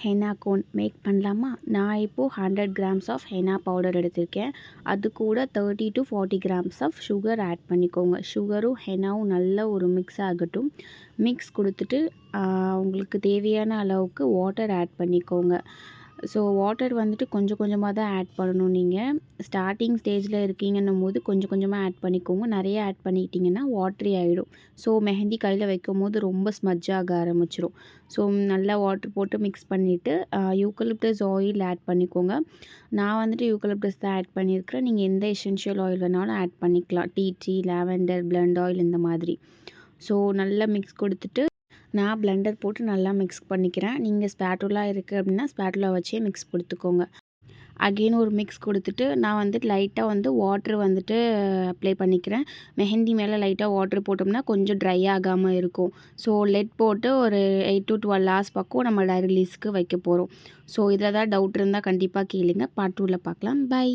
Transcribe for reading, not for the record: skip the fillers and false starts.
Henna cone make பண்ணலாமா? நான் இப்போது 100 கிராம்ஸ் ஆஃப் ஹென்னா பவுடர் எடுத்திருக்கேன். அது கூட 30 to 40 grams of sugar add பண்ணிக்கோங்க. சுகரும் ஹென்னாவும் நல்ல ஒரு மிக்ஸ் ஆகட்டும். மிக்ஸ் கொடுத்துட்டு உங்களுக்கு தேவையான அளவுக்கு வாட்டர் ஆட் பண்ணிக்கோங்க. ஸோ வாட்டர் வந்துட்டு கொஞ்சம் கொஞ்சமாக தான் ஆட் பண்ணணும். நீங்கள் ஸ்டார்டிங் ஸ்டேஜில் இருக்கீங்கன்னும் போது கொஞ்சம் கொஞ்சமாக ஆட் பண்ணிக்கோங்க. நிறைய ஆட் பண்ணிக்கிட்டிங்கன்னா வாட்ரி ஆகிடும். ஸோ மெஹந்தி கையில் வைக்கும் போது ரொம்ப ஸ்மஜ் ஆக ஆரம்பிச்சிடும். ஸோ நல்லா வாட்டர் போட்டு மிக்ஸ் பண்ணிவிட்டு யூக்கலிப்டஸ் ஆயில் ஆட் பண்ணிக்கோங்க. நான் வந்துட்டு யூக்கலிப்டஸ் தான் ஆட் பண்ணியிருக்கிறேன். நீங்கள் எந்த எசென்ஷியல் ஆயில் வேணாலும் ஆட் பண்ணிக்கலாம். டீ, லாவெண்டர், பிளெண்ட் ஆயில் இந்த மாதிரி. ஸோ நல்லா மிக்ஸ் கொடுத்துட்டு நான் பிளெண்டர் போட்டு நல்லா மிக்ஸ் பண்ணிக்கிறேன். நீங்கள் ஸ்பேட்டுலா இருக்குது அப்படின்னா ஸ்பேட்டுலா வச்சே மிக்ஸ் கொடுத்துக்கோங்க. அகெயின் ஒரு மிக்ஸ் கொடுத்துட்டு நான் வந்துட்டு லைட்டாக வாட்ரு வந்துட்டு அப்ளை பண்ணிக்கிறேன். மெஹந்தி மேலே லைட்டாக வாட்ரு போட்டோம்னா கொஞ்சம் ட்ரை ஆகாமல் இருக்கும். ஸோ லெட் போட்டு ஒரு 8 to 12 ஹவர்ஸ் பக்கம் நம்ம டை ரிலீஸ்க்கு வைக்க போகிறோம். ஸோ இதில் தான் டவுட் இருந்தால் கண்டிப்பாக கேளுங்க. பார்ட் 2ல பார்க்கலாம். பை.